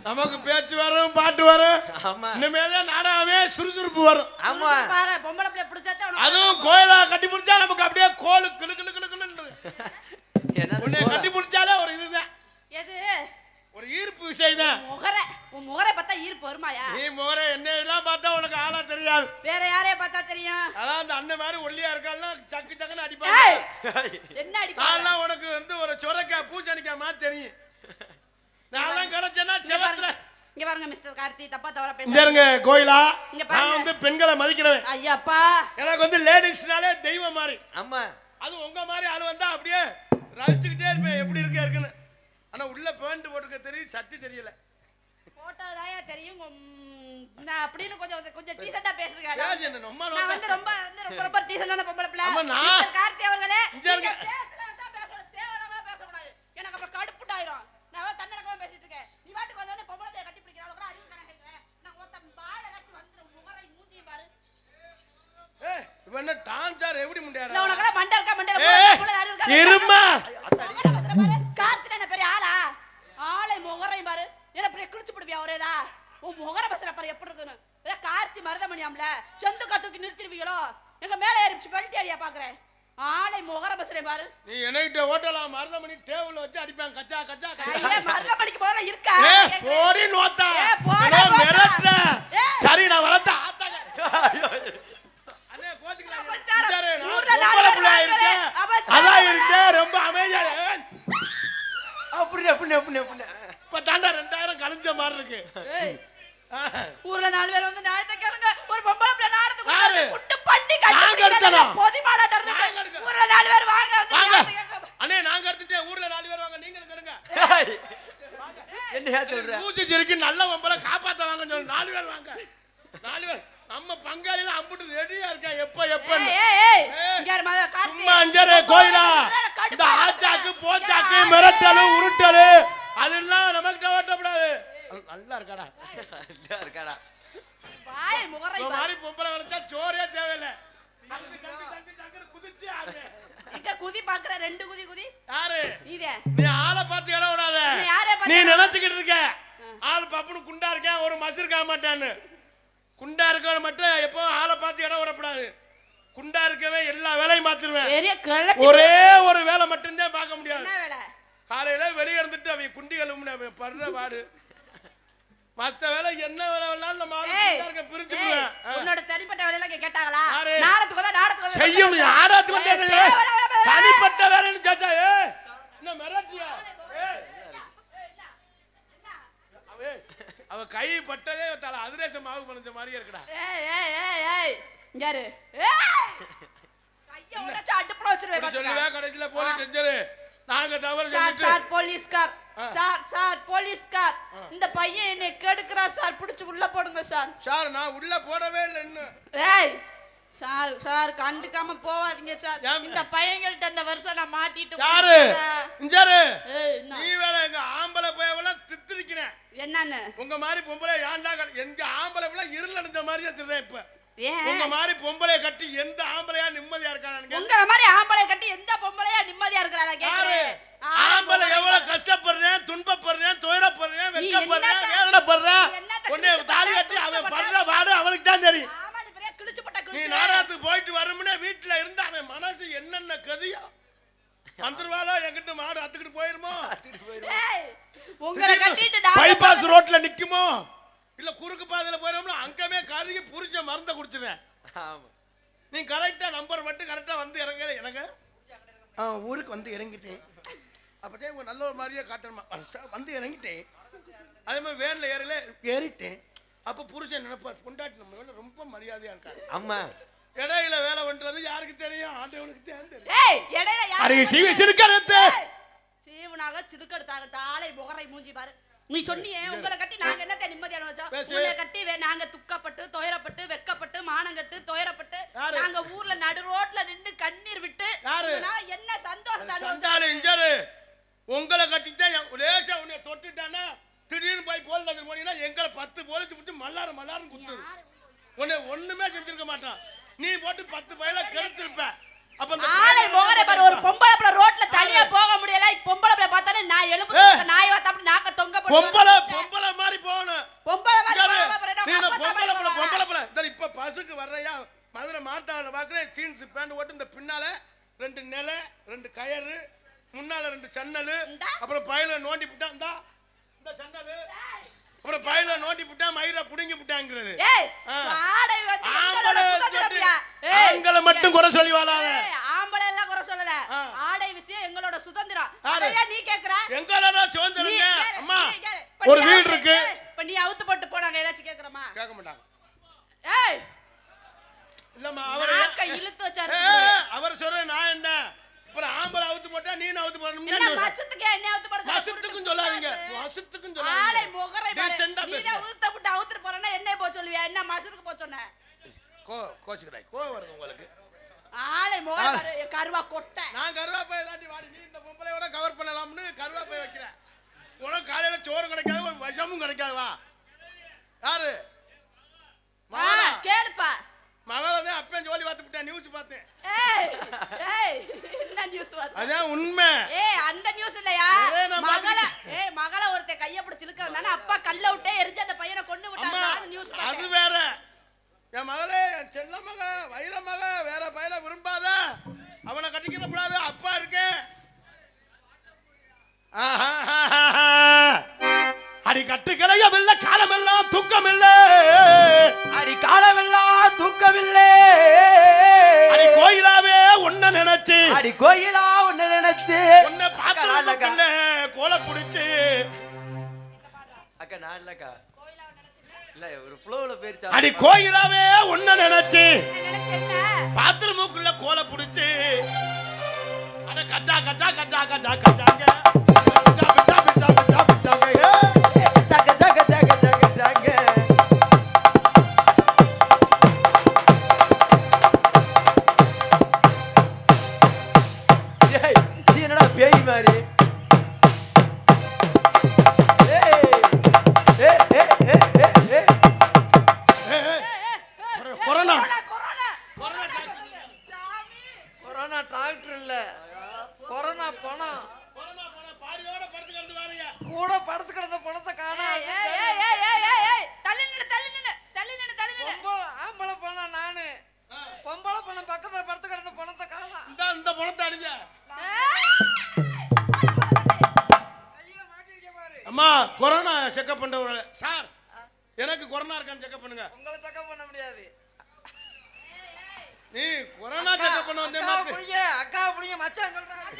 நமக்கு பேச்சு வரும், பாட்டு வரும். ஆமா. இனிமேதான் நாடாவே சுறுசுறுப்பு வரும். ஆமா. பொம்பளை பிள்ளை பிடிச்சாதே அதுவும் கோயிலா கட்டி பிடிச்சா நமக்கு அப்படியே கோலு கிளு கிளு கிளு கிளுன்னு. உன்னை கட்டி பிடிச்சாலே ஒரு இதுதான். எது? ஒரு ஈர்ப்பு விஷயம் தான். உன் முகரை பார்த்தா ஈர்ப்பு வருமாயா? நீ முகரை என்ன எல்லாம் பார்த்தா உனக்கு ஆளா தெரியாது. வேற யாரைய பார்த்தா தெரியும்? அதான் அந்த அண்ணன் மாதிரி ஒல்லியா இருக்கான்னா சக்கு சக்குன்னு அடிப்பாங்க. என்ன அடிப்பாங்க? நான் உனக்கு வந்து ஒரு சொரக்காய் பூசணிக்காய் மாதிரி தெரியும். நான் கிடைச்சேன்னா செவத்துல. இங்க பாருங்க மிஸ்டர் கார்த்தி, தப்பா தவறா பேசுறீங்க. இங்க இருங்க கோயிலா. நான் வந்து பெண்களை மதிக்கிறவன். ஐயாப்பா. எனக்கு வந்து லேடிஸ்னாலே தெய்வம் மாதிரி. ஆமா. அது உங்க மாதிரி ஆளு வந்தா அப்படியே ரசிச்சுக்கிட்டே இருப்பேன் எப்படி இருக்குன்னு. ஆனா உள்ள பேண்ட் போட்டுக்க தெரியும், சட்டி தெரியல. போட்டோதாயா தெரியும். நான் அப்படின்னு கொஞ்சம் டீசெண்டா பேசுறீங்க. நான் வந்து ரொம்ப ரொம்ப டீசெண்டான பொம்பளை பிள்ளை. மிஸ்டர் கார்த்தி அவர்களே, நீங்க பேசணும் தேவலாம பேசக்கூடாது. எனக்கு அப்புறம் கடுப்புட்டாயிரும். நான் தன்னடக்கமா பேசிட்டு இருக்கேன். நீ வாட்டுக்கு வந்தானே பொம்பளை பிள்ளை கட்டி பிடிக்கிற அளவுக்கு அறிவு கணக்குறேன். நான் ஒத்த பாட ஏதாச்சும் வந்து முகரை மூஞ்சி பாரு. ஏய் இவன் என்ன டான்சர் எப்படி முண்டியாடா? இல்ல உனக்கு மண்டை இருக்கா முகரை அறிவு இருக்கா? இருமா. கார்த்தி என்ன பெரிய ஆளா? ஆளை முகரை பாரு. என்ன பெரிய கிழிச்சு போடுவியா ஒரேதா? உன் முகரை பசற பாரு எப்படி இருக்குன்னு. கார்த்தி மருதமணியாம்ல செந்து கத்துக்கு நிறுத்திடுவீங்களோ? எங்க மேல ஏறிச்சு பெல்ட் ஏரியா பாக்குறேன். ஆளை முகரை பசறே பாரு. நீ என்கிட்ட ஓட்டலா மருதமணி டேபிள்ல வச்சு அடிப்பாங்க கச்சா கச்சா கச்சா. மருதமணிக்கு போறல இருக்கா? போடி நோத்தா. மிரட்ற. சரி நான் வரத ஆத்தாங்க. அண்ணே கோதிக்குறாங்க. ஊர்ல நாலு பேர் இருக்கேன். அதான் இருக்கே ரொம்ப அமைதியா. அப்படி இப்ப தாண்டா 2000 கலஞ்ச மாதிரி இருக்கு. ஊர்ல 4 பேர் வந்து நியாயத்தை கேளுங்க. ஒரு பொம்பளை பிள்ளை நாடத்துக்கு குட்டு பண்ணி கட்டி பொதி மாடாட்ட இருந்து ஊர்ல 4 பேர் வாங்க வந்து அண்ணே நாங்க எடுத்துட்டே ஊர்ல 4 பேர் வாங்க நீங்க எடுங்க. என்னையா சொல்ற? பூச்சி சிரிக்கு நல்ல பொம்பளை காப்பாத்த வாங்க சொல்லு. 4 பேர் வாங்க. 4 பேர் நம்ம பங்காளில அம்புட்டு ரெடியா இருக்கா எப்ப இங்க யார் மாத கார்த்தி சும்மா அஞ்சரே கோயிலா. இந்த ஆச்சாக்கு போச்சாக்கு மிரட்டலு உருட்டலு அதெல்லாம் நமக்கு ஓட்டப்படாது. நல்லா இருக்காடா. நல்லா இருக்காடா. வாய் முகரை இந்த மாதிரி பொம்பளை வளர்த்தா சோறே தேவையில்ல. சங்கு சங்கு சங்கு சங்கு குதிச்சு ஆடுங்க. இங்க குதி பாக்குற 2 குதி யாரு? நீதே. நீ ஆளை பார்த்து இட விடாத. நீ நினைச்சுக்கிட்டு இருக்க ஆள் பப்புனு குண்டா இருக்கேன் ஒரு மசிருக்க மாட்டான்னு. குண்டா இருக்கவன மட்டும் எப்போ ஆளை பார்த்து இட விடக்கூடாது. குண்டா இருக்கவே எல்லா வேலையும் பார்த்துருவேன். ஒரே ஒரு வேலை மட்டும்தான் பார்க்க முடியாது. காலையில வெளியே இருந்துட்டு அவங்க குண்டி கழுவுன படுற பாடு. மத்த வேலை என்ன வேலை வேணாலும் நம்ம ஆளுங்க பிரிச்சுடுவேன். உன்னோட தனிப்பட்ட வேலையெல்லாம் கேட்டாங்களா? நாடத்துக்கு செய்யும் ஆடாத்துக்கு வந்தே தனிப்பட்ட வேலைன்னு கேட்டா என்ன மிரட்டியா? அவ கை பட்டதே தல அதிரேச மாவு பண்ண மாதிரியே இருக்குடா. யாரு கைய உடைச்சு அடுப்புல வச்சிருவே பாத்துக்க. சொல்லுவே கடைசில போலீஸ் டெஞ்சரு நாங்க தவறு செஞ்சிட்டு சார் போலீஸ்கார் சார் போலீஸ்கார் இந்த பையன் என்னை கெடுக்குறா சார் பிடிச்சு உள்ள போடுங்க சார். சார் நான் உள்ள போடவே இல்ல இன்னும். ஏய் சார் கண்டுக்காம போவாதீங்க சார். இந்த பையங்கள்ட்ட இந்த வருஷம் நான் மாட்டிட்டு. யாரு இஞ்சாரு? நீ வேற எங்க ஆம்பளை பையவெல்லாம் தித்திரிக்கிறேன். என்னன்னு உங்க மாதிரி பொம்பளை ஏன்டா எங்க ஆம்பளை எல்லாம் இருள் அடைஞ்ச மாதிரியே திடுறேன் இப்ப. உங்க மாதிரி பொம்பளைய கட்டி எந்த ஆம்பளையா நிம்மதியா இருக்கானு? உங்க மாதிரி ஆம்பளைய கட்டி எந்த பொம்பளையா நிம்மதியா இருக்கறானே கேக்குறேன். ஆம்பளை எவ்வளவு கஷ்டப்படுறேன், துன்பப்படுறேன், துயரப்படுறேன், வெட்கப்படுறேன், வேதனைப்படுறேன். உன்னை தாலி கட்டி அவன் பண்ற வாடு அவனுக்கு தான் தெரியும். நீ நாடகத்துக்கு போயிட்டு வரும்னே வீட்டுல இருந்தா அவன் மனசு என்னென்ன கதியா வந்துருவாளோ என்கிட்ட மாடு அத்துக்கிட்டு போயிருமோ? உங்களை கட்டிட்டு பைபாஸ் ரோட்ல நிக்குமோ இல்ல குறுக்கு பாதையில போயிரோம்ல அங்கமே கருகி புரிஞ்ச மருந்த குடிச்சிருவேன். நீ கரெக்டா நம்பர் மட்டும் கரெக்டா வந்து இறங்க. எனக்கு ஊருக்கு வந்து இறங்கிட்டேன். அப்பதே உங்க நல்ல ஒரு மாதிரியே காட்டணுமா வந்து இறங்கிட்டேன். அதே மாதிரி வேன்ல ஏறிட்டேன். அப்ப புருஷன் நினைப்பார் பொண்டாட்டி நம்ம வேலை ரொம்ப மரியாதையா இருக்காரு. ஆமா இடையில வேலை பண்றது யாருக்கு தெரியும்? ஆண்டவனுக்கு தெரியும். ஏய் இடையில யாரு சிறுக்கறது சீவனாக சிறுக்கெடுத்தாங்க ஆளை முகரை மூஞ்சி பாரு. நீ சொன்னியே உங்களை கட்டி நாங்க என்னத்த நிம்மதியான வச்சோம்? உங்களை கட்டி நாங்க துக்கப்பட்டு துயரப்பட்டு வெக்கப்பட்டு மானங்கட்டு துயரப்பட்டு நாங்க ஊர்ல நடு ரோட்ல நின்னு கண்ணீர் விட்டு என்ன சந்தோஷம். உங்களை கட்டித்தான் லேசா உன்னை தொட்டுட்டானா திடீர்னு போய் போல் தந்து போனீங்கன்னா எங்களை 10 போலீஸ் விட்டு மல்லாரும் குத்து. உன்னை ஒண்ணுமே செஞ்சிருக்க மாட்டான். நீ போட்டு 10 பையில கெடுத்திருப்ப. அப்ப ஆளை முகரை பாரு. ஒரு பொம்பளை பிள்ளை ரோட்ல தனியா போக முடியல. பொம்பளை பிள்ளை பார்த்தானே நான் எலும்பு நாய் வாத்த அப்படி நாக்க தொங்க போட்டு பொம்பளை மாதிரி 2 நிலை 2 கயறு முன்னால 2 சன்னல் அப்புறம் பையில நோண்டி புட்டான் இந்த சன்னல் அப்புறம் பையில நோண்டி புட்டா மயிரை புடுங்கி புட்டாங்கிறது ஆண்களை மட்டும் குறை சொல்லி வாழாத ஆம்பளை எல்லாம் குறை சொல்லல ஆடை விஷயம் எங்களோட சுதந்திரம் அதையா நீ கேக்குற எங்களோட சுதந்திரங்க அம்மா ஒரு வீடு இருக்கு இப்ப நீ அவுத்து போட்டு போனாங்க ஏதாச்சும் கேக்குறமா கேட்க மாட்டாங்க ஏய் இல்லம்மா அவரை இழுத்து வச்சாரு அவர் சொல்ற நான் என்ன அப்புறம் ஆம்பளை அவுத்து போட்டா நீ அவுத்து போடணும்னா என்ன மசத்துக்கு என்ன அவுத்து போட மசத்துக்கும் சொல்லாதீங்க மசத்துக்கும் சொல்லாதீங்க ஆளை முகரை பாரு நீ அவுத்து போட்டு அவுத்து போறனா என்ன போ சொல்லுவியா என்ன மசத்துக்கு போ சொன்ன கோச்சுக்கறாய் வருது உங்களுக்கு ஆளை முகரை பாரு கருவா கொட்டை நான் கருவா போய் தாண்டி வாடி நீ இந்த பொம்பளையோட கவர் பண்ணலாம்னு கருவா போய் வைக்கிற உனக்கு காலையில சோறு கிடைக்காது ஒரு விஷமும் கிடைக்காது வா யாரு கேளுப்பா மகளதான் அப்பன் ஜோலி பார்த்து விட்டேன் நியூஸ் பார்த்தேன் என்ன நியூஸ் பார்த்த அதான் உண்மை அந்த நியூஸ் இல்லையா மகள ஒருத்த கைய பிடிச்சு இழுக்கறதானே அப்பா கல்ல விட்டே எரிஞ்சு அந்த பையனை கொண்டு விட்டாங்க நியூஸ் பார்த்தேன் அது வேற என் மகளே என் செல்ல மக வைர மக வேற பையல விரும்பாத அவனை கட்டிக்கிற கூடாது அப்பா இருக்கேன் அடி கட்டு கிடையவில்ல காலமெல்லாம் தூக்கம் இல்ல அடி காலமெல்லாம் தூக்கம் இல்ல அடி கோயிலாவே உன்ன நினைச்சு அடி கோயிலா உன்ன நினைச்சு உன்னை பார்க்கல கோல புடிச்சு அக்கா நான் இல்லக்கா இல்ல ஒரு ஃப்ளோல பேர்ச்சா அடி கோயிலாவே உன்ன நினைச்சு பாத்திர மூக்குள்ள கோல புடிச்சு அட கஜா கஜா கஜா கஜா கஜாங்க பிச்சா பிச்சா பிச்சா பிச்சா பிச்சாங்க பேய் மாதிரி கொரோனா கொரோனா டாக்டர் இல்ல கொரோனா பணம் பாடியோட படுத்து கிடந்து வாரியா கூட படுத்து கிடந்த பணத்தை காணா ஆம்பளை பணம் நானு பொம்பளை பணம் பக்கத்துல படுத்து கிடந்த பணத்தை காணா இந்த பணத்தை அடிஞ்ச அம்மா கொரோனா செக்அப் பண்றவங்க சார் எனக்கு கொரோனா இருக்கான்னு செக்அப் பண்ணுங்க உங்களை செக்அப் பண்ண முடியாது நீ கொரோனா செக்அப் பண்ண வந்தே அக்கா புடிங்க மச்சான் சொல்றாரு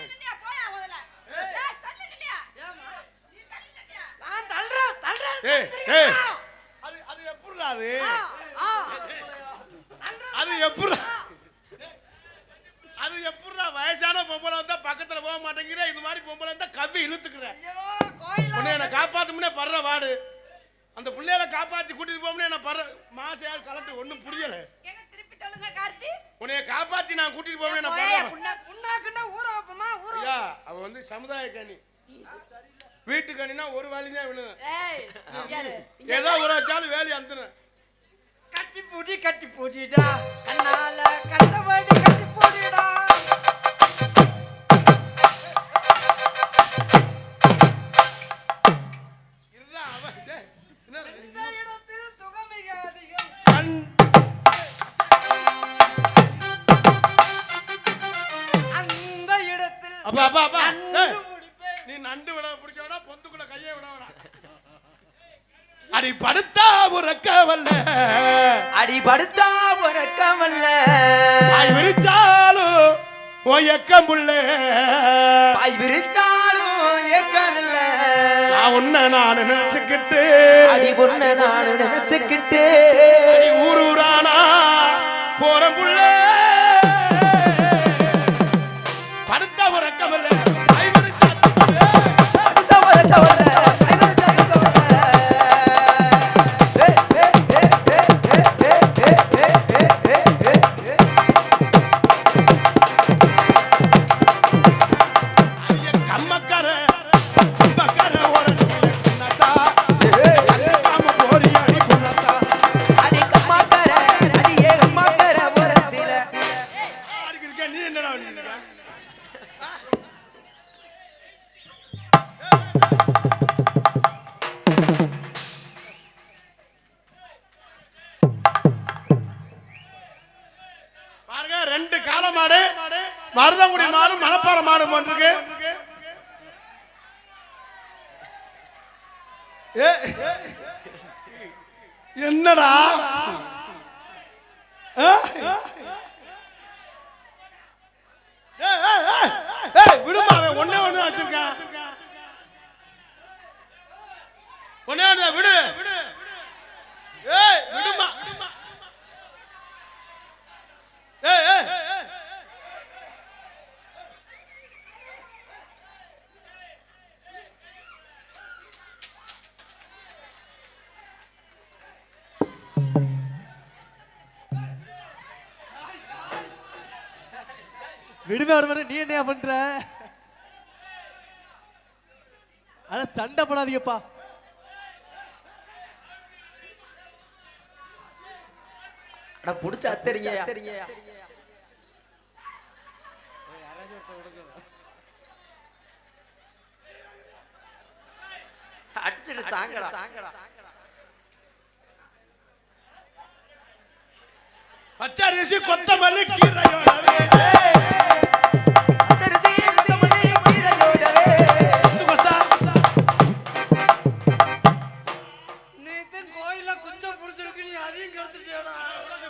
நான் தள்ளுறேன் அது எப்படிடா அது எப்படிடா வயசான பொம்பளை வந்தா பக்கத்துல போக மாட்டேங்கிற இது மாதிரி பொம்பளை வந்தா கவ்வி இழுத்துக்கிற உன்னை என்ன காப்பாத்தும்னே படுற வாடு அந்த பிள்ளைகளை காப்பாத்தி கூட்டிட்டு போம்னே என்ன படுற மாசையாவது கலட்டு ஒண்ணும் புரியல உன்னைய காப்பாத்தி நான் கூட்டிட்டு போம்னே நான் புண்ணாக்குன்னா ஊற வைப்பமா ஊற அவ வந்து சமுதாய கனி வீட்டு கனினா ஒரு வேலைதான் விழுது ஏதோ ஊற வச்சாலும் வேலையை அந்துடும் கட்டி பூட்டிடா கண்ணால கண்டபடி கட்டி பூட்டிடா நீ நண்டு விட பிடிக்க வேணா பொந்துக்குள்ள கையை விட வேணா அடி படுத்தா உறக்கவல்ல அடி படுத்தா உறக்கவல்ல பாய் விரிச்சாலும் ஓயக்கம் புள்ள பாய் விரிச்சாலும் ஏக்கம் இல்ல நான் உன்னை நான் நினைச்சுக்கிட்டு அடி உன்னை நான் நினைச்சுக்கிட்டு அடி ஊரூரானா போறம் புள்ள படுத்தா உறக்கவல்ல பாய் படுத்தா உறக்கவல்ல மாடு மணப்பாறை மாடு போன்றிருக்கு. என்னடா விடுமா, ஒன்னே ஒண்ணு வச்சிருக்கான். ஒன்னே விடு விடுமா. விடுமே ஒரு நீ என்ன பண்ற? ஆனா சண்டை போடாதீங்கப்பா. அட புடிச்ச அத்தறிங்கயா. அடிச்சிடு சாங்கடா. பச்சரிசி கொத்தமல்லி கீரையோடவே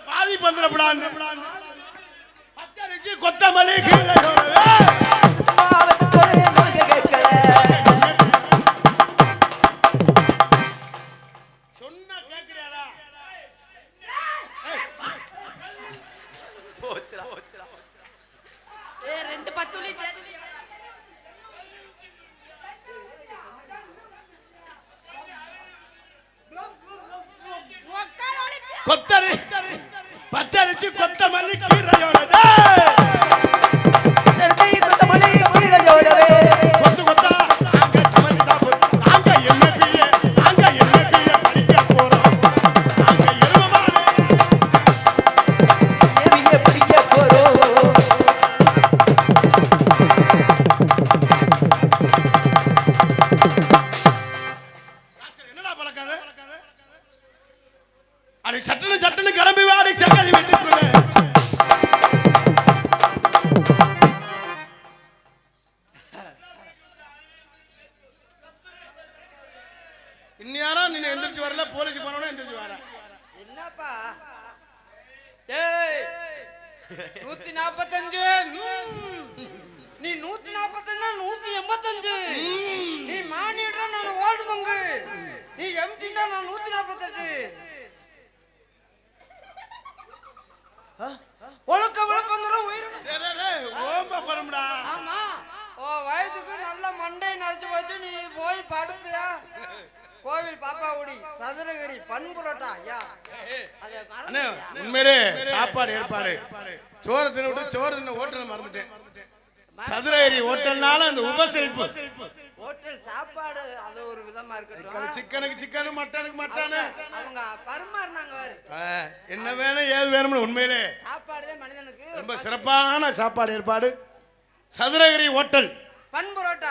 பாதி பந்திரப்படான். பச்சரிசி கொத்தமல்லி கீரையோடவே சொன்னா கேக்குறியாடா? ரெண்டு பத்துலி சேர்த்து பச்சரிசி கொத்தமல்லி கீரையோடவே கொத்து கொத்தா நாங்க சமைச்சு சாப்பிடுறோம். நாங்க எம்ஏபிஏ படிக்க போறோம். நாங்க எருமமாடு என்னடா பழக்காது? அடி சட்டுன்னு கிளம்பி வாடி சங்கதி வீட்டுக்குள்ள. இந்நேரம் நீ எந்திரிச்சு வரல, போலீஸ் போனோட எந்திரிச்சு வர. என்னப்பா? ஏய் 145 நீ 145 185. நீ மானிடா நான் ஓல்டு பங்கு. நீ எம்ஜினா நான் 148. ஒழுக்க விழுப்பந்துற உயிரினம். ஓம்ப பரம்டா. ஆமா, ஓ வயதுக்கு நல்ல மண்டை நரைச்சு வச்சு நீ போய் படுப்பியா? கோவில் பாப்பாவுடி சதுரகிரி பண்புரோட்டா ஐயா. அண்ணே உண்மையிலே சாப்பாடு ஏற்பாடு. சோறு தின்னு விட்டு சோறு தின்ன ஹோட்டல் மறந்துட்டேன். சதுரகிரி ஹோட்டல்னால அந்த உபசரிப்பு ஹோட்டல் சாப்பாடு அது ஒரு விதமா இருக்கு. சிக்கனுக்கு சிக்கனு, மட்டனுக்கு மட்டனு அவங்க பரிமாறினாங்க. என்ன வேணும் ஏது வேணும்னு உண்மையிலே சாப்பாடுதான் மனிதனுக்கு ரொம்ப சிறப்பான சாப்பாடு ஏற்பாடு. சதுரகிரி ஹோட்டல்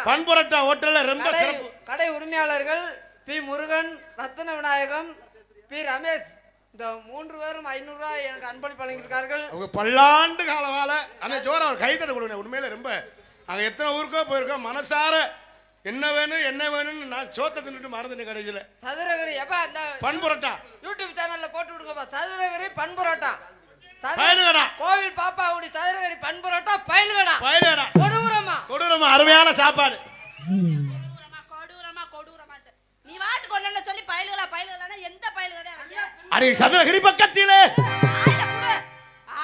பண்புரோட்டா ஹோட்டல்ல ரொம்ப சிறப்பு. கடை உரிமையாளர்கள் பி முருகன், ரத்ன விநாயகம், பி ரமேஷ், இந்த 3 பேரும் 500 ரூபாய் எனக்கு அன்பளிப்பு வழங்கியிருக்கார்கள். அவங்க பல்லாண்டு கால வாழ. ஆனா ஜோர ஒரு கைத்தட்ட கொடுங்க. உண்மையில ரொம்ப அங்க எத்தனை ஊருக்கோ போயிருக்கோம். மனசார என்ன வேணும்னு நான் சோத்தை தின்னுட்டு மறந்துட்டேன் கடைசியில. சதுரகிரி எப்ப அந்த பண்புரோட்டா யூடியூப் சேனல்ல போட்டு விடுங்கப்பா. சதுரகிரி பண்புரோட்டா பயலுகடா. கோவில் பாப்பாவுடி சதுரகிரி பண்புரோட்டா பயலுகடா. கொடூரமா அருமையான சாப்பாடு. கொடூரமா நீ வாட்டு கொண்டு சொல்லி பயலுகளா எந்த பயலுகதே அடி சதுரகிரி பக்கத்திலே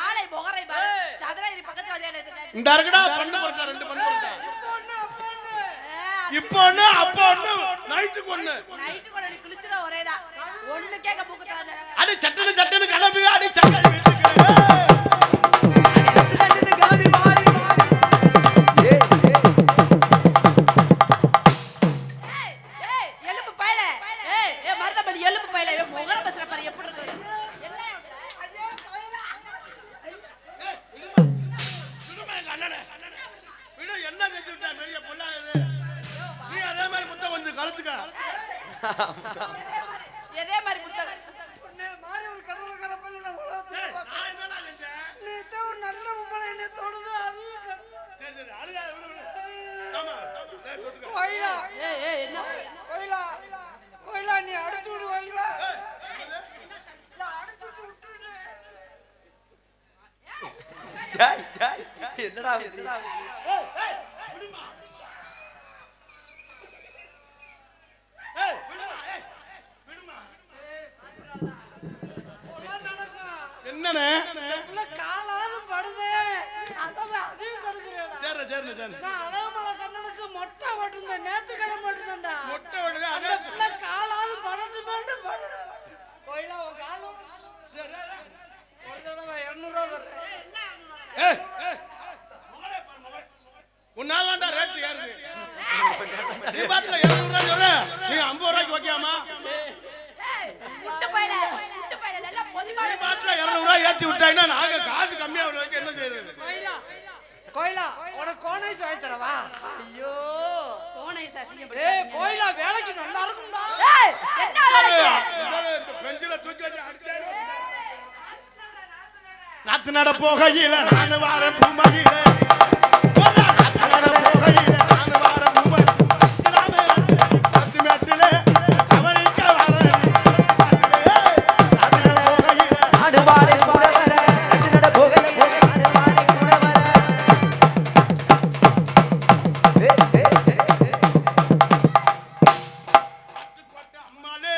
ஆளை முகரை பாரு. சதுரகிரி பக்கத்துல இந்த இருக்குடா பண்புரோட்டா. 2 பண்புரோட்டா. இப்போ ஒண்ணு அப்போ ஒண்ணு நைட்டுக்கு ஒண்ணு நீ குளிச்சுட ஒரேதான். ஒண்ணு கேக்க மூக்குட்டானே. அடி சட்டுன்னு கிளம்பி அடி சங்கதி வீட்டுக்கு. எலும்பு பயல. மருதமணி எலும்பு பயல. முகர பசற பாரு எப்படி இருக்கு. என்ன செஞ்சு விட்டா பெரிய பொல்லாது. நீ அதே மாதிரி முத்த கொஞ்சம் கழுத்துக்க. இதே மாதிரி முத்த மாறி ஒரு கடலக்கார பண்ணி நான் என்னடா செஞ்சேன்? நீ ஒரு நல்ல உம்மளை என்ன தொடுது. அது சரி அழுகாத, விடு, விடு. ஆமா, தொட்டுக்க. கோயிலா என்ன கோயிலா கோயிலா நீ அடிச்சு விடு கோயிலா அடிச்சு விட்டு என்னடா என்னண்ணே காலாவது படுது அதையும் தடுக்கிறேன் சரி சரி சரி நான் அழகுமலை கண்ணனுக்கு மொட்டை ஓட்டுந்தேன் நேத்து கிழமை ஓட்டுந்தேன்டா மொட்டை விடுங்க அந்த பிள்ளை காலாவது படட்டுமான்னு படுது கோயிலா உன் கால ஒரு தடவை 200 ரூபா உன்னாதான்டா ரேட்டு ஏறுது நீ பாத்துல 200 ரூபாய் சொல்ற நீ 50 ரூபாய்க்கு ஓகேமா நீ பாத்துல 200 ரூபாய் ஏத்தி விட்டாய்னா நாங்க காசு கம்மியா வரைக்கும் என்ன செய்யறது கோயிலா உனக்கு கோனைஸ் வாங்கி தரவா ஐயோ கோனைஸ் அசிங்க ஏய் கோயிலா வேலைக்கு நல்லா இருக்கும்டா ஏய் என்ன வேலைக்கு இந்த பெஞ்சில தூக்கி வச்சு அடிச்சேன் நாத்து நட போகையில நான் வாரேன் பூமகில நாத்து நட போகையில நான் வாரேன் பூமகில நானே பத்து மேட்டிலே கவனிக்க வரேன் நாத்து நட போகையில நாடு வாரே கூட வர நட போகையில நாடு வாரே கூட வர பட்டுக்கோட்டை அம்மாளே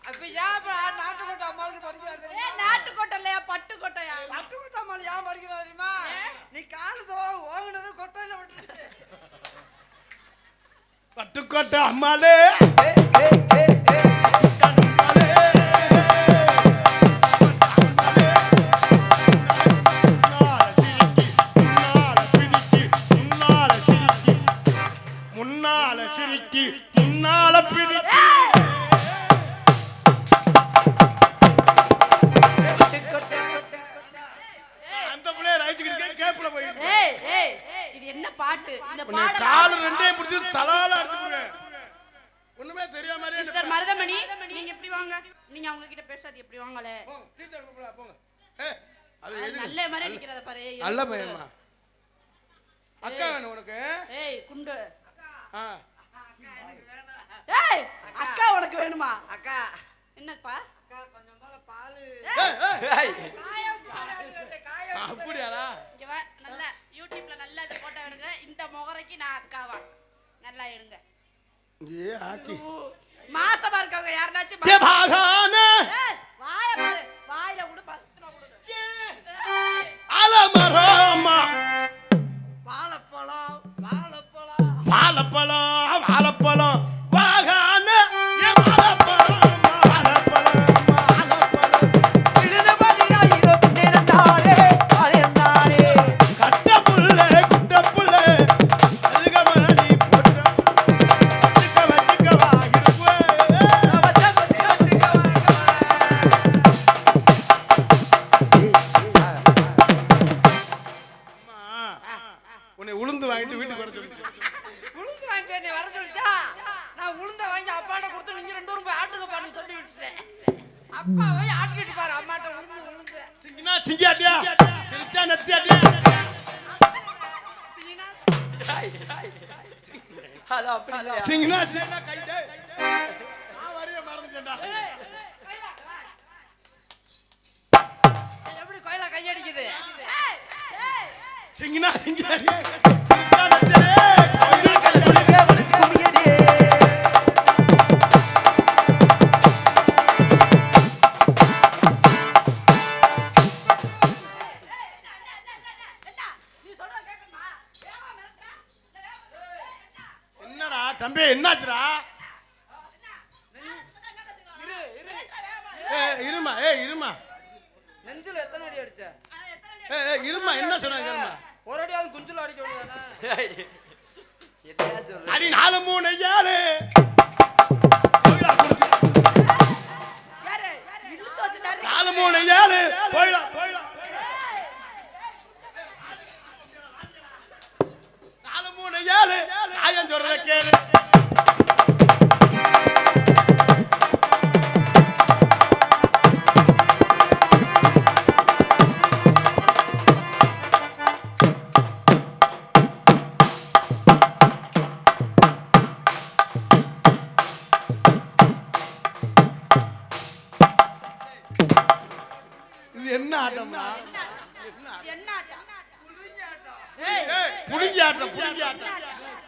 அப்ப ஏன் நாட்டுக்கோட்டை அம்மாவுக்கு படிக்கிறாங்க ஏய் நாட்டுக்கோட்டை இல்லையா பட்டுக்கோட்டையா நாட்டுக்கோட்டை அம்மா ஏன் படிக்கிறா தெரியுமா நீ காலு ஓங்குனது கொட்டையில விட்டுருச்சு பட்டுக்கோட்டை அம்மாளே முன்னால சிரிக்கி முன்னால பிரிக்கி அந்த புள்ளைய ரைச்சுக்கிட்டு கேப்ல போயிட்டு ஏய் ஏய் இது என்ன பாட்டு இந்த உன்னை பாடல் கால் ரெண்டையும் பிடிச்சி தலால அடிச்சுடுங்க ஒண்ணுமே தெரியாம மாதிரியே மிஸ்டர் மருதமணி நீங்க எப்படி வாங்க நீங்க அவங்க கிட்ட பேசாது எப்படி வாங்கல போங்க டீச்சர் கூப்பிடா போங்க ஏய் அது அது நல்ல மாதிரி நிக்கிறத பாரு நல்ல பையன்மா அக்கா வேணும் உனக்கு ஏய் குண்டு ஆ ஏய் அக்கா உனக்கு வேணுமா அக்கா என்னப்பா அக்கா கொஞ்சம் போல பால் ஏய் காய வச்சு காய அப்படியாடா இங்க வா நல்லா யூடியூப்ல நல்லா இந்த போட்டோ எடுங்க இந்த முகரைக்கு நான் அக்காவா நல்லா எடுங்க ஏ ஆக்கி மாசமா இருக்கவங்க யாருனாச்சும் ஜெ பாகானே ஏய் வாய பாரு வாயில விடு பஸ்ல விடு அலமரமா வாழைப்பழம் வாழைப்பழம் வாழைப்பழம் வாழைப்பழம் பாகானே ஏ வாழைப்பழம் வாழைப்பழம் வாழைப்பழம் விடுத பதினா இரவு நேரந்தாரே அரையந்தாரே கட்ட புல்லே குட்ட புல்லே அருகமணி போட்ட வச்சுக்கவா இருப்பே உன்னை உளுந்து வாங்கிட்டு வீட்டுக்கு வர சொல்லிச்சு உளுந்து வாங்கிட்டு நீ வர சொல்லிச்சா நான் உளுந்த வாங்கி அப்பாட்ட கொடுத்து நீங்க 2 ரூபாய் ஆட்டுக்கு பாட்டு சொல்லி விட்டுட்டேன் அப்பா போய் ஆட்டிக்கிட்டு பாரு அம்மாட்ட உளுந்து உளுந்து சிங்கினா சிங்கியாட்டியா சிரிச்சா நத்தியாட்டியா அது அப்படி இல்ல சிங்கினா சிங்கினா கைதே நான் வரைய மறந்துட்டேன்டா எப்படி கோயிலா கையடிக்குது ஏய் ஏய் சிங்கினா சிங்கியாட்டியா சிரிச்சா நத்தியாடே கல்லுக்கே வளைச்சு குமியடே நீ சொல்ற கேக்குமா வேகமா இருக்கா என்னடா தம்பி என்னாச்சுடா இரு இரு இருமா இருமா நெஞ்சில எத்தனை அடி அடிச்ச இருமா என்ன சொன்னாங்க இருமா ஒரு அடியாவது குஞ்சுல அடிக்க வேண்டியதானே என்னையா சொல்ற அடி 4 3 ஐயாலே யாரு இழுத்து வச்சுட்டாரு 4 3 ஐயாலே போயிடலாம் போயிடலாம் 4 3 ஐயாலே ஆயம் சொல்றத கேளு இது என்ன ஆட்டம்மா? என்ன ஆட்டம்? புடிங்கி ஆட்டம், புடிங்கி ஆட்டம்.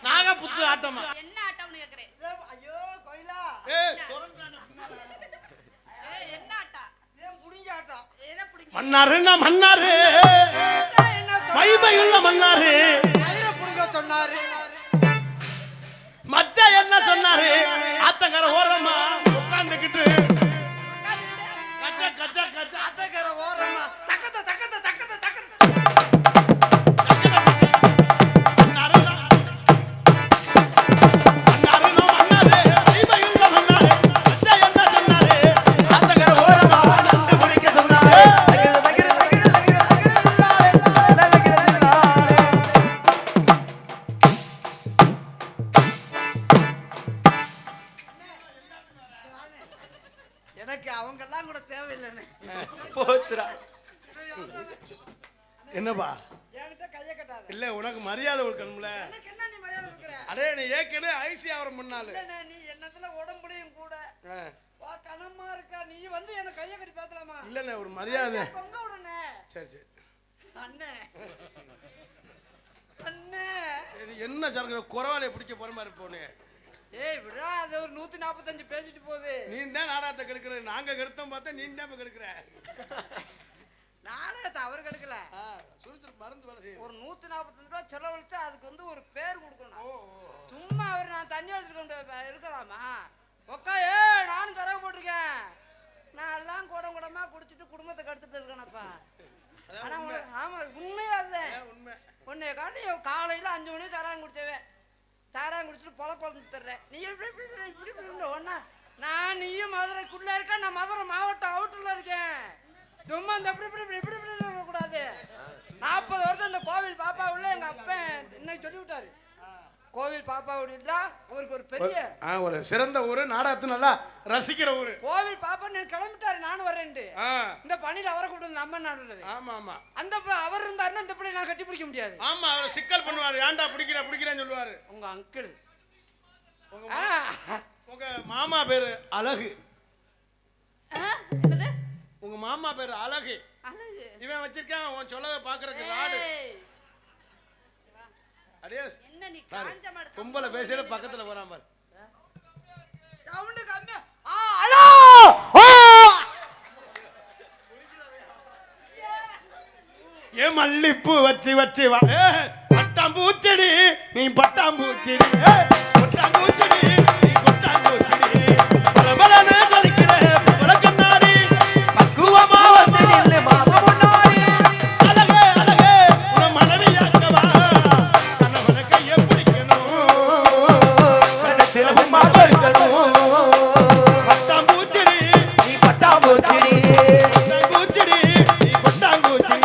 நாக புத்து ஆட்டமா? என்ன ஆட்டம்னு கேக்குறேன். ஐயோ கோயிலா என்ன ஆட்டம்? ஏன் புடிங்கி ஆட்டம்? எதை புடிங்க? மன்னாருன்னா மன்னாரு, மைமையுள்ள மன்னாரு. மயிரை புடுங்க சொன்னாரு. மச்ச என்ன சொன்னாரு? ஆத்தங்கர ஓரமா உட்கார்ந்துக்கிட்டு கச்ச கச்ச கச்ச ஆத்தங்கர ஓரமா தக்கத்த தக்கத்த தக்கத்த தக்கத்த எனக்கு அவங்க எல்லாம் கூட தேவையில்லைன்னு போச்சுடா. என்னப்பா? என்கிட்ட கைய கட்டாத. இல்ல உனக்கு மரியாதை கொடுக்கணும்ல. எனக்கு என்ன நீ மரியாதை கொடுக்குற? அடே நீ ஏற்கனவே ஐசி ஆவரம் பண்ணால. இல்ல நீ என்னத்துல உடம்புடையும் கூட. வா கனமா இருக்கா நீ வந்து எனக்கு கைய கட்டி பேசலாமா? இல்லண்ணே ஒரு மரியாதை. தொங்க விடுனே. சரி சரி. அண்ணே. அண்ணே. என்ன சரக்கு குறவாலைய பிடிக்க போற மாதிரி போனே. ஏய் விடா அது ஒரு 145 பேசிட்டு போகுது. நீ தான் நாடகத்தை கெடுக்கிற. நாங்க கெடுத்தோம் பார்த்தா நீ தான் இப்ப கெடுக்கிற. நாடகத்தை அவர் கெடுக்கல. சுறுசுறு மருந்து வேலை செய்யும். ஒரு 145 ரூபா செலவழிச்சா அதுக்கு வந்து ஒரு பேர் கொடுக்கணும். சும்மா அவர் நான் தண்ணி வச்சுட்டு இருக்கலாமா? ஒக்கா நானும் தரவு போட்டிருக்கேன். நான் எல்லாம் குடமா குடிச்சிட்டு குடும்பத்தை கெடுத்துட்டு இருக்கேனப்பா. ஆனா ஆமா உண்மையா உண்மை. உன்னைய காட்டி காலையில 5 மணிக்கு தராங்க குடிச்சவே. தாராங்க குடிச்சிட்டு பொழப்பழந்து தர்றேன். நீ இப்படி ஒன்னா நான் நீயும் மதுரைக்குள்ள இருக்க, நான் மதுரை மாவட்டம் அவுட்டர்ல இருக்கேன். சும்மா இந்த இப்படி இருக்கக்கூடாது. 40 வருஷம் இந்த கோவில் பாப்பா உள்ள எங்க அப்பன் இன்னைக்கு சொல்லி விட்டாரு. கோவில் பாப்பா இல்ல அவருக்கு ஒரு பெரிய ஒரு சிறந்த ஊரு, நாடகத்தை நல்லா ரசிக்கிற ஊரு. கோவில் பாப்பா நீ கிளம்பிட்டாரு, நானும் வரேன்ட்டு. இந்த பணியில அவரை கூப்பிட்டு நம்ம நாடுறது. ஆமா ஆமா. அந்த அவர் இருந்தாருன்னா இந்த பிள்ளை நான் கட்டி பிடிக்க முடியாது. ஆமா அவர் சிக்கல் பண்ணுவாரு. ஏன்டா பிடிக்கிறேன்னு சொல்லுவாரு. உங்க அங்கிள் உங்க மாமா பேரு அழகு. என்னது? உங்க மாமா பேரு அழகு. அழகு. இவன் வச்சிருக்கான் உன் சொல்லத பாக்குறதுக்கு நாடு. அடே என்ன நீ காஞ்ச மாடு கும்பல பேசல பக்கத்துல போறான் பாரு. சவுண்ட் கம்மியா. ஹலோ ஏ மல்லிப்பூ வச்சு வச்சு வா. பட்டாம்பூச்செடி நீ பட்டாம்பூச்செடி. பட்டாம்பூச்செடி நீ கொட்டாம்பூச்செடி. பலபலன்னு கலிக்கிற பல கண்ணாடி பக்குவமா வந்து நில்லு மாமா முன்னாடி. அழகே அழகே உன மனைவியாக்கவா. கணவன கையை பிடிக்கணும், கண்ணத்தில் உம்மா கொடுக்கணும். பட்டாம்பூச்செடி நீ பட்டாம்பூச்சிடி. பட்டாம்பூச்செடி நீ கொட்டாம்பூச்செடி.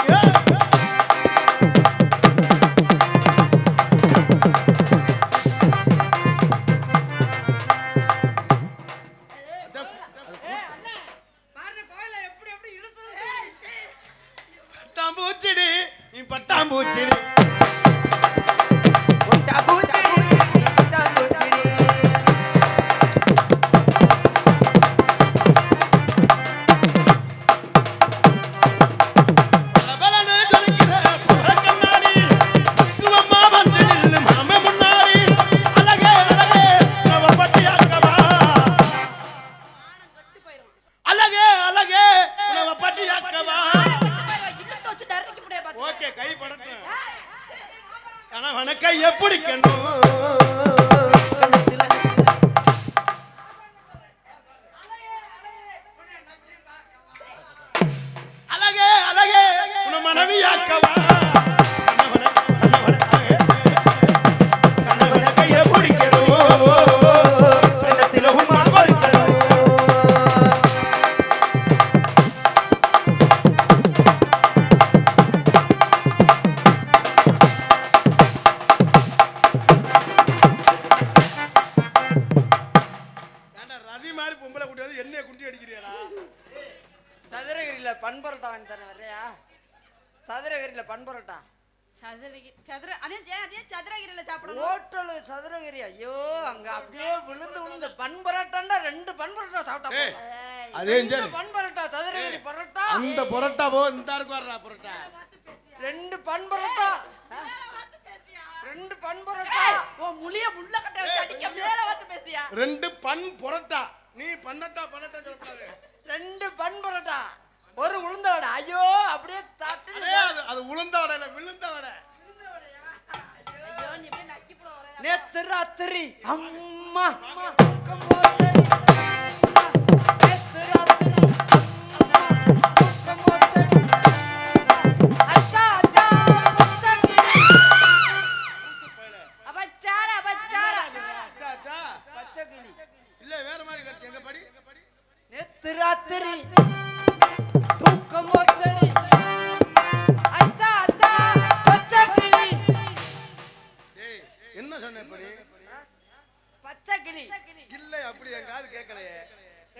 பட்டாம்பூச்செடி நீ பட்டாம்பூச்செடி. கொட்டாம்பூச்சிடி நீ கொட்டாம்பூச்சிடி. பலபலன்னு ஜொலிக்கிற பல கண்ணாடி பக்குவமா வந்து நில்லு மாமே முன்னாடி. அழகே அழகே நவ பட்டியாக்கவா. கட்டு போயிரும். அழகே அழகே நவ பட்டியாக்கவா. இழுத்து வச்சு டர்ரிக்கு முடிய பாத்து. ஓகே கை படட்டும். கணவன கையை பிடிக்கணும். கண்ணத்தில் அழகே அழகே உன மனைவியாக்கவா. கணவன கையை பிடிக்கணும். கண்ணத்தில் உம்மா கொடுக்கணும். ஏன்டா ரதி மாதிரி பொம்பளை கூட்டி வந்து என்னைய குண்டி அடிக்கிறியாடா? சதுரகிரியில பண்பரோட்டா வாங்கி தரேன் வரையா? சதுரகிரியில பண்பரோட்டா அதே சதுரகிரியில சாப்பிடணும். ஹோட்டலு சதுரகிரி. ஐயோ அங்க அப்படியே விழுந்து விழுந்து பண்பரோட்டாண்டா 2 பண்பரோட்டா சாப்பிட்டா ஏய், போதும். அதே சரி பன் பரோட்டா சதுரகிரி பரோட்டா அந்த பரோட்டா போ இந்த இருக்கு வர்றா பரோட்டா 2 பன் பரோட்டா 2 பன் பரோட்டா ஓ முளிய முள்ள கட்ட வச்சு அடிக்க மேல வந்து பேசியா 2 பன் பரோட்டா நீ பண்ணட்டா சொல்லக்கூடாது 2 பன் பரோட்டா ஒரு உளுந்த வடை ஐயோ அப்படியே தட்டு அது உளுந்த வடை இல்ல விழுந்த வடை ஐயோ நீ இப்படி நக்கி போற ஒரே நேத்து ராத்திரி அம்மா தூக்கம் போத்தடி நேத்து ராத்திரி தூக்கம் போத்தடி அச்சா அச்சா பச்சக்கிளி அபச்சார பச்சக்கிளி இல்ல வேற மாதிரி கட்டி எங்க படி நேத்து ராத்திரி தூக்கம் போத்தடி அச்சா அச்சா பச்சக்கிளி என்ன சொன்ன படி பச்சக்கிளி இல்ல அப்படி என் காது கேட்கலையே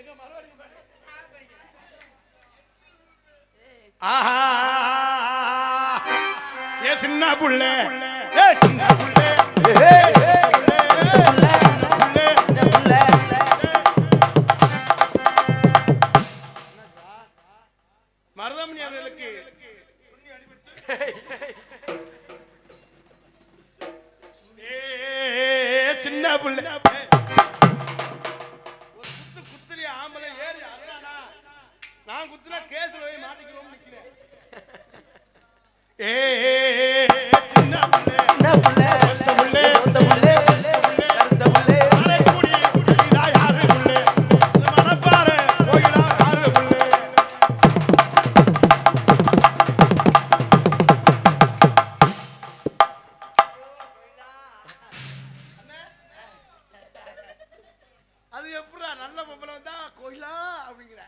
எங்க மறுபடியும் பாடு. ஆஹா ஏ சின்ன புள்ள ஏ சின்ன புள்ள மருதமணி அவர்களுக்கு சின்ன புள்ள ஒரு குத்துறிய ஆம்பளை ஏறி அண்ணா நான் குத்துல கேஸ்ல போய் மாட்டிக்கிறோம் நிக்கிறேன் சின்ன புள்ள அது எப்படா நல்ல பொம்பளை வந்தா கோயிலா அப்படிங்கிற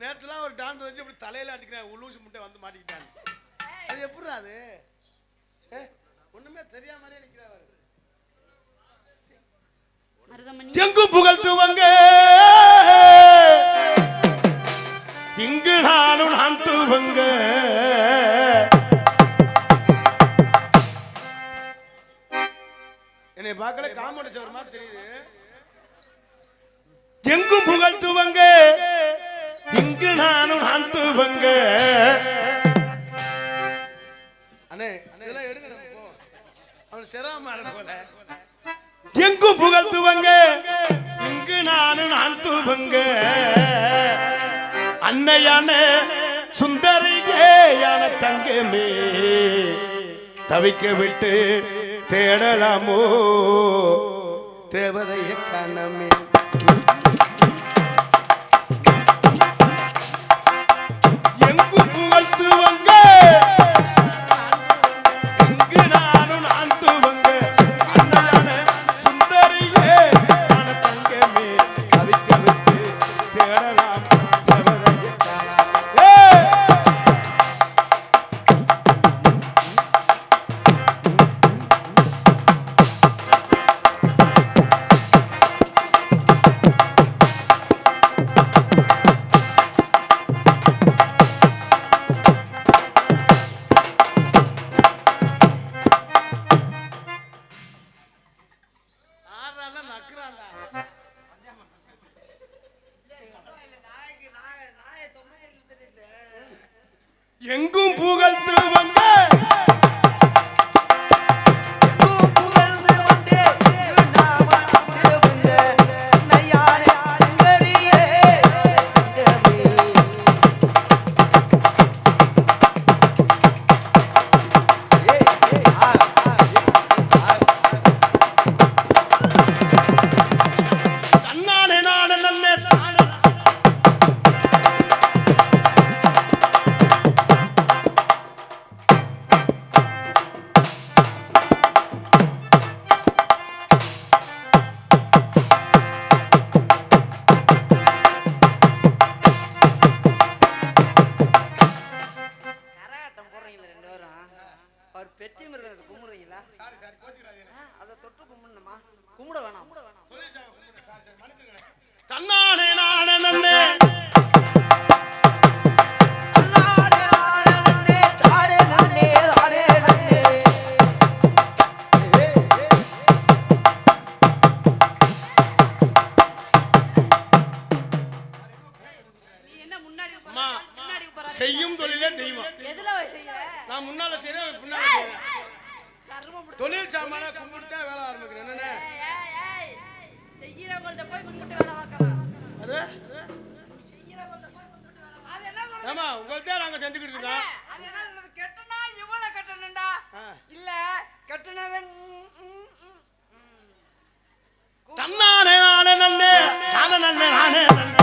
நேரத்துலாம் ஒரு டான்ஸ் வச்சு இப்படி தலையில அடிக்கிறேன் உலூசி முட்டை வந்து மாட்டிக்கிட்டாங்க அது எப்படா அது ஒண்ணுமே தெரியாம மாதிரியே நிக்கிறாரு எங்கும் புகழ்த்துவங்க இங்கு நானும் நான் தூவங்க என்னை பார்க்கல காமெடி சோறு மாதிரி தெரியுது எங்கும் புகழ்த்துவங்க இங்கு நானும் நான் தூவங்க அண்ணே இதெல்லாம் எடுங்க அவன் சிரமமா இருக்கு போல எங்கும் புகழ்த்துவங்க இங்கு நானும் நான் தூவங்க அன்னையான சுந்தரியே யான தங்கமே தவிக்க விட்டு தேடலாமோ தேவதைய காணமே எங்கும் புகழ்த்துவங்க இங்கு நானும் நான் தூவங்க அன்னையான சுந்தரியே யான தங்கமே தவிக்க விட்டு தேடலாம் தேவதைய காணமே எங்கும் புகழ்த்து வந்த தன்னானே நானே நன்னே தானே கரகாட்டம் போடுறீங்களா 2 பேரும் அவர் பெட்டி மிருகத்தை கும்பிடுறீங்களா அதை தொட்டு கும்பிடணுமா கும்பிட வேணாம் தன்னானே நானே நன்னே செய்யும் தொழிலே தெய்வம். எதுல செய்ய? நான் முன்னால செய்றேன், பின்னால செய்றேன். தொழில் சாமான கும்பிட்டு தான் வேலை ஆரம்பிக்கிறேன். என்னண்ணே செய்யறவங்கள்ட்ட போய் கும்பிட்டு வேலை பார்க்கலாம். அது அது என்ன சொல்றது? ஆமா, உங்கள்ட்ட நாங்க செஞ்சுக்கிட்டு இருக்கோம். அது என்ன சொல்றது? கெட்டனா இவள கட்டணும்டா. இல்ல கட்டனவன் தன்னானே நானே நன்னே நானே நன்னே நானே நன்னே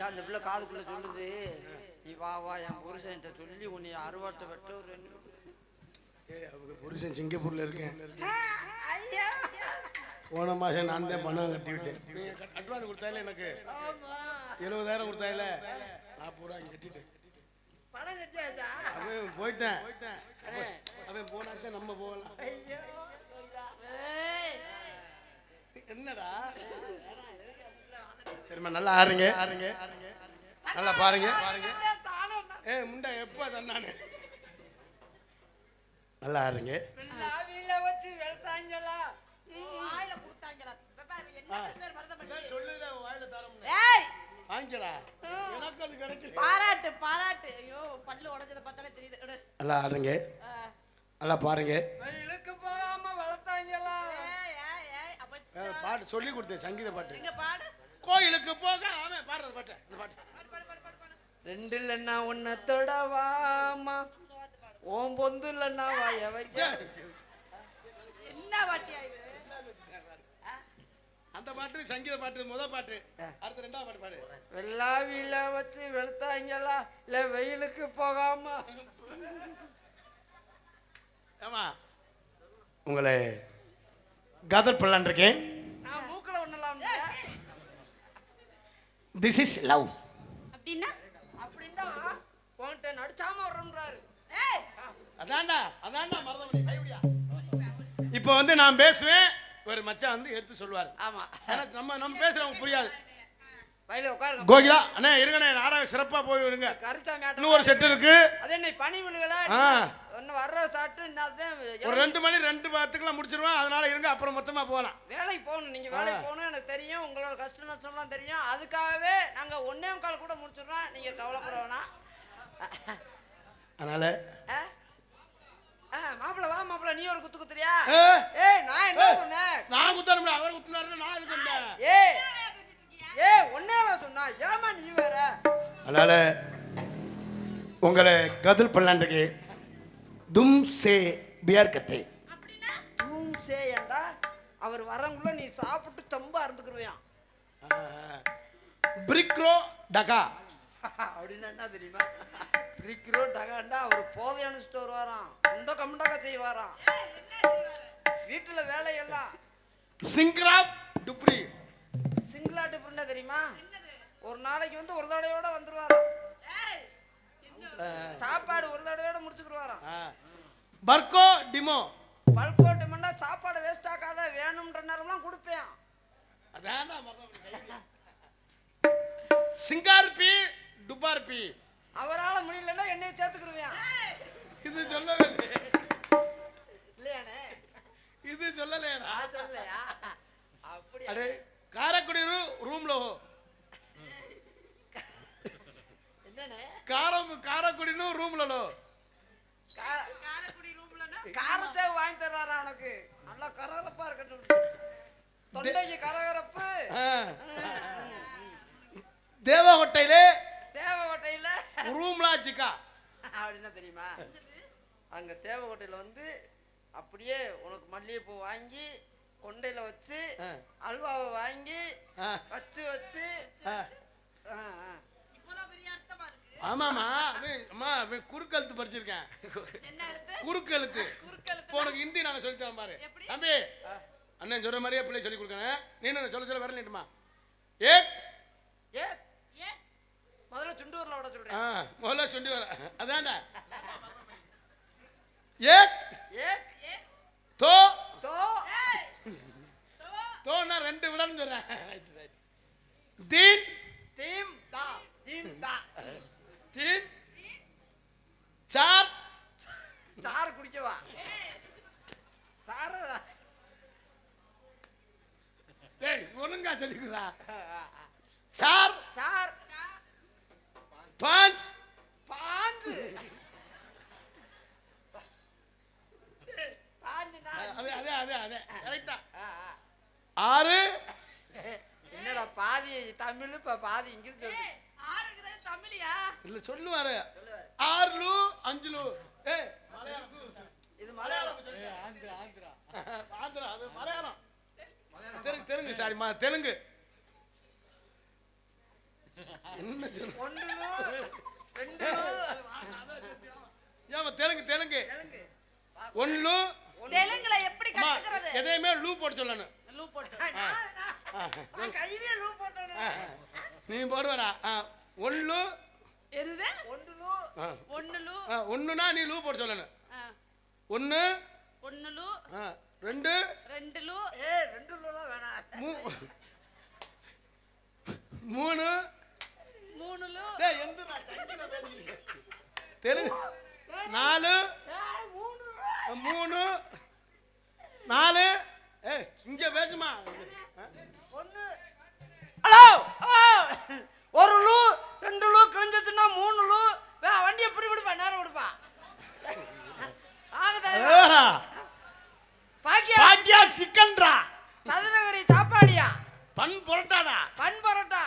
அந்த பிள்ளை காதுக்குள்ள சொல்லுது, நீ வா வா என் புருஷன்ட்ட சொல்லி உன்னை அறுவாட்டை வெட்ட ஒரு புருஷன் சிங்கப்பூர்ல இருக்கேன். போன மாசம் நான் தான் பணம் கட்டி விட்டேன். அட்வான்ஸ் கொடுத்தாயில எனக்கு 70,000 கொடுத்தாயில 40 ரூபாய் கட்டிட்டேன். பணம் கட்டியாச்சா? அவன் போயிட்டேன். அவன் போனாச்சா நம்ம போகலாம். என்னடா சரிம்மா, நல்லா ஆடுறீங்க, நல்லா பாருங்க. முண்டை எப்ப தன்னானு நல்லா ஆடுறீங்க. வச்சு வெளுத்தாங்களா? வாயில குடுத்தாங்களா? என்ன பேசுற மருதமணி? சொல்லுங்க, வாயில தரமுன்னு. ஏய் வாங்கிடா, எனக்கு அது கிடைக்கல. பாராட்டு பாராட்டு. ஐயோ பல்லு உடைஞ்சத பார்த்தாலே தெரியுது. நல்லா ஆடுறீங்க, நல்லா பாருங்க. இழுக்கு போகாம வளர்த்தாங்களா? பாட்டு சொல்லி கொடுத்தேன், சங்கீத பாட்டு. எங்க பாடு? கோயிலுக்கு போக அவன் பாடுறது பாட்டு. இந்த பாட்டு ரெண்டு இல்லைன்னா உன்னை தொடவாமா, ஓம் பொந்து இல்லைன்னா வாய வைக்க. என்ன பாட்டியா இது? அந்த பாட்டு சங்கீத பாட்டு, முத பாட்டு. அடுத்த ரெண்டாவது பாட்டு பாடு. வெள்ளாவில வச்சு வெளுத்தாங்களா இல்ல வெயிலுக்கு போகாம? ஆமா, உங்களை காதல் பண்ணலான் இருக்கேன். நான் மூக்கல ஒண்ணலாம். This is love. அப்படின்னா அப்படின்னா உன்கிட்ட நடிச்சாம வரணும்ன்றாரு. ஏய் அதான்டா மறந்தவனே கைவிடியா. இப்போ வந்து நான் பேசுவேன், ஒரு மச்சான் வந்து எடுத்து சொல்லுவார். ஆமா, நம்ம பேசுறவங்க புரியாது. வயல உட்காருங்க. கோகிலா அண்ணே இருங்கண்ணே, நாடகம் சிறப்பா போய் வருங்க. கருத்தா மேட்ட இன்னும் ஒரு செட் இருக்கு. அதே என்ன பனி விழுகல. இன்னும் வர்ற சாப்பிட்டு இன்னதான் ஒரு 2 மணி 2:10 முடிச்சிருவேன். அதனால இருங்க, அப்புறம் மொத்தமா போகலாம். வேலைக்கு போகணும். நீங்க வேலைக்கு போகணும், எனக்கு தெரியும். உங்களோட கஷ்ட நஷ்டம்லாம் தெரியும். அதுக்காகவே நாங்க 1:15 கூட முடிச்சிடுறோம். நீங்க கவலைப்பட வேணாம். அதனால மாப்பிள்ள வா மாப்பிள்ள, நீ ஒரு குத்து குத்துறியா? ஏய் நான் என்ன சொன்னேன்? நான் குத்தறேன், அவர் குத்துனாருன்னா நான் எதுக்கு வந்தேன்? ஒன்னே சொன்னா ஏமா நீ வேற? அதனால உங்களை கதல் பண்ணலான் இருக்கு. தும் சே பியார் கத்தே. அப்படின்னா தூம் சே ஏண்டா, அவர் வரங்குள்ள நீ சாப்பிட்டு தம்பா இருந்துக்குருவியான். பிரிக்ரோ டகா அப்படின்னு என்ன தெரியுமா? பிரிக்ரோ டகாண்டா அவர் போதை அனுப்பிச்சிட்டு வருவாராம். இந்த கம்டாக செய்வாராம். வீட்டுல வேலையெல்லாம் சிங்க்ராப் டுப்ரி. சிங்கிளா டிஃபரெண்டா தெரியுமா? ஒரு நாளைக்கு வந்து ஒரு தடவையோட வந்துருவாராம். சாப்பாடு ஒரு தடவையோட முடிச்சுக்குருவாராம். பர்கோ டிமோ. பல்கோ டிமோண்டா சாப்பாடு வேஸ்ட் ஆகாத, வேணும்ன்ற நேரம்லாம் கொடுப்பேன். அதான் சிங்கார்பி டுபார்பி. அவரால முடியலன்னா என்னைய சேர்த்துக்குருவேன். இது சொல்லவே இல்லையானே? இது சொல்லலையா? சொல்லலையா? அப்படி அடே காரக்குடி ரூம்ல என்னனே? காரக்குடினு ரூம்ல காரக்குடி ரூம்லனா காரத்தை வாங்கி தர்றாரா உனக்கு? நல்லா கரகரப்பா இருக்கட்டும். தொண்டைக்கு கரகரப்பு. தேவகோட்டையில ரூம்ல சிக்கா. அப்படின்னா தெரியுமா? அங்க தேவகோட்டையில வந்து அப்படியே உனக்கு மல்லிகைப்பூ வாங்கி கொண்டையில வச்சு அல்வாவை வாங்கி வச்சு வச்சு. ஆமாமா, அம்மா குறுக்கெழுத்து படிச்சிருக்கேன். குறுக்கெழுத்து உனக்கு ஹிந்தி நாங்க சொல்லி தரோம் பாரு தம்பி. அண்ணன் சொல்ற மாதிரியே பிள்ளை சொல்லி கொடுக்கணும். நீ சொல்ல வரல நீட்டுமா. முதல்ல சுண்டூர்ல விட சொல்றேன். முதல்ல சுண்டி வர அதான்டா. தோ தோ தோனா 2 விடன்னு சொல்றேன். தீன் தீம் தா தீம் தா தீன் சார் சார் குடிக்கவா சார் டேய் ஒழுங்கா சொல்லிக்குறா. சார் சார் பாஞ்ச் பாஞ்சு பாஞ்சு நாள் அதே அதே அதே அதே கரெக்டா. 6 என்னடா பாதி தமிழ் இப்ப பாதி இங்கிலீஷ் சொல்லுது. ஆறுங்கிறது தமிழியா? இல்ல சொல்லுவாரு. 6 லூ 5 லூ. ஏய் மலையாளம் இது மலையாளம். ஆந்திரா ஆந்திரா ஆந்திரா அது மலையாளம். தெலுங்கு சாரி தெலுங்கு. என்ன சொல்ற? 1 லூ 2 லூ தெலுங்கு தெலுங்கு. 1 லூ. தெலுங்குல எப்படி கத்துக்கிறது? எதையுமே லூ போட்டு சொல்லணும். லூ போட்டு. நான் கையிலே லூ போட்டேனே. நீ போடுவடா. 1 லூ. எதுது? 1 லூ 1 லூ. 1னா நீ லூ போட்டு சொல்லணும். 1 1 லூ 2 2 லூ. 2 லூலாம் வேணாம். 3 3 லூ. டேய் எந்தடா சங்கில பேசுறீங்க? தெலுங்கு 4 3 4 ஏய் இங்க பேசுமா. 1 ஹலோ ஒரு லூ 2 லூ கிழிஞ்சதுன்னா 3 லூ வண்டி எப்படி விடுப்பா நேரம் விடுப்பா ஏறா பாக்கியா பாக்கியா சிக்கன்டா சதுரகிரி சாப்பாடியா பன் பரோட்டாடா பன் பரோட்டா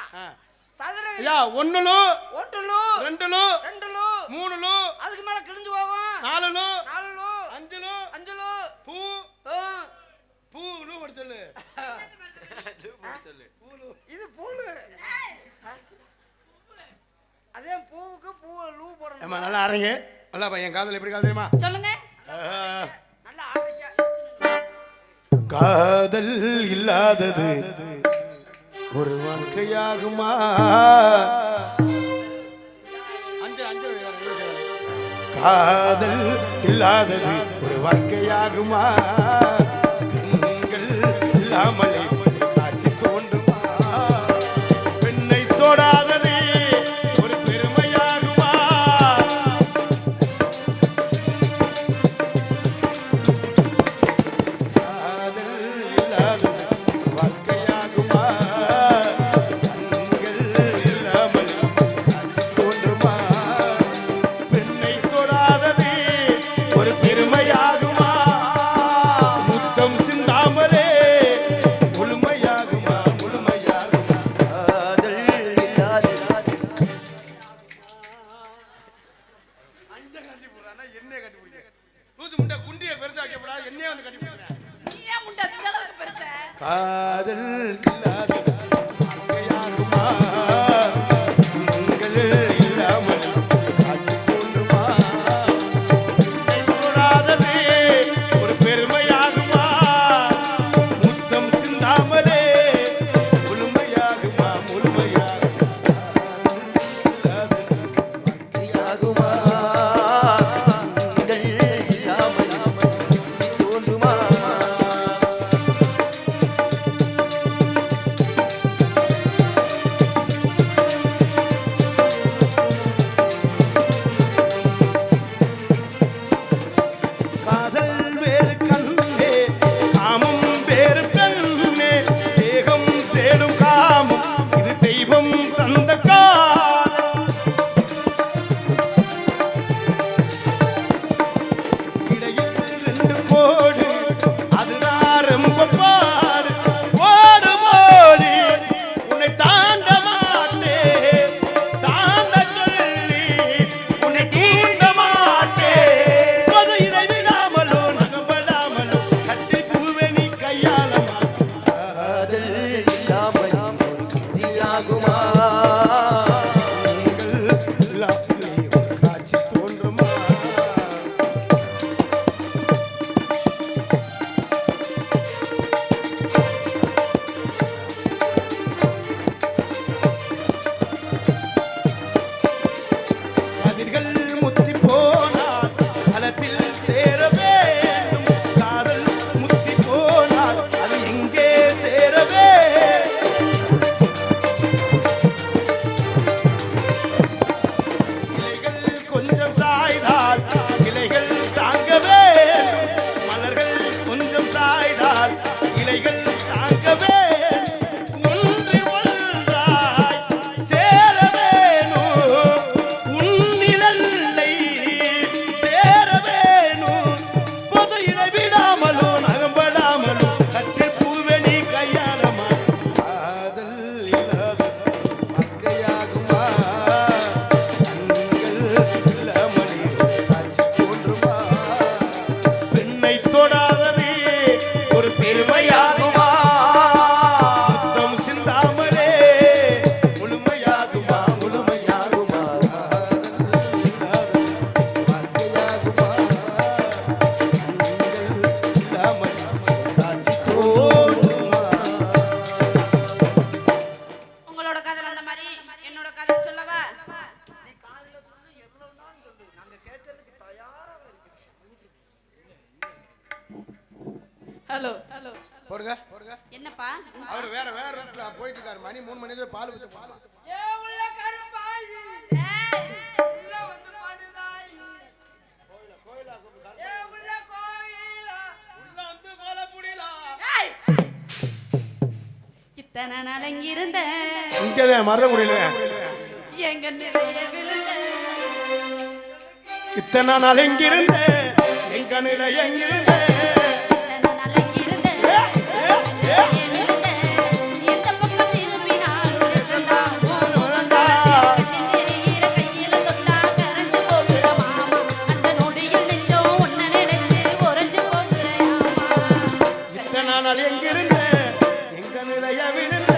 சதுரகிரி ஐயா 1 லூ 1 லூ 2 லூ 2 லூ 3 லூ அதுக்கு மேல கிழிஞ்சு போவோம் 4 லூ 4 லூ 5 லூ 5 லூ பூ பூ லூ போட்டு சொல்லு. இது பூலு அதே பூவுக்கு பூ லூ போடணும். ஏமா நல்லா ஆறீங்க. நல்லா பையன் காதல் எப்படி காதல் தெரியுமா? சொல்லுங்க. நல்லா ஆடுங்க. காதல் இல்லாதது ஒரு வாழ்க்கையாகுமா? காதல் இல்லாதது ஒரு வாழ்க்கையாகுமா? கண்கள் இல்லாமலே காட்சி தோன்றுமா? பெண்ணை தொடாதது ஒரு பெருமையாகுமா? காதல் இல்லாதது ஒரு வாழ்க்கையாகுமா? கண்கள் இல்லாமலே காட்சி தோன்றுமா? பெண்ணை தொடாதது ஒரு பெருமையாகுமா? முத்தம் சிந்தாமலே முழுமையாகுமா? முழுமையாகுமா? காதல் இல்லாத அஞ்ச கட்டி போறானா என்னைய கட்டி பிடிக்க லூசு முண்டை குண்டியை பெருசா வைக்கப்படா என்னைய வந்து கட்டி பிடிக்கிறேன். நீ ஏன் முண்டை இந்த அளவுக்கு பெருச? காதல் இல்லாத வாழ்க்கையாகுமா? கண்கள் இல்லாமல் காட்சி தோன்றுமா? பெண்ணை தொடாதது ஒரு பெருமையாகுமா? முத்தம் சிந்தாமலே முழுமையாகுமா? முழுமையாகுமா? யாகுமா கண்கள் இல்லாமல் தோன்றுமா? போயிட்டு இருக்காரு மணி 3 மணிக்கு பால் ஊத்த பால் ஏ உள்ள கருப்பாயி உள்ள வந்து படுதாயி ஏ உள்ள கோயிலா உள்ள வந்து கோலப்புடிலா இத்தனை நாள் இங்கிருந்த இங்கதான் மறந்துடல எங்க நிலைய விழுந்த இத்தனை நாள் எங்கிருந்த எங்க நிலை எங்கிருந்த இத்தனை நாள் இங்கிருந்த நிலைய விழுந்த எந்த பக்கம் திரும்பினாலும் நெசந்தான் போனோதா நெறியிற கையில தொட்டா கரைஞ்சு போகிற மாமா அந்த நொடியில் நெஞ்சம் ஒன்ன நினைச்சு உறைஞ்சு போகிற ஆமா இத்தனை நாள் எங்கிருந்த எங்க நிலைய விழுந்த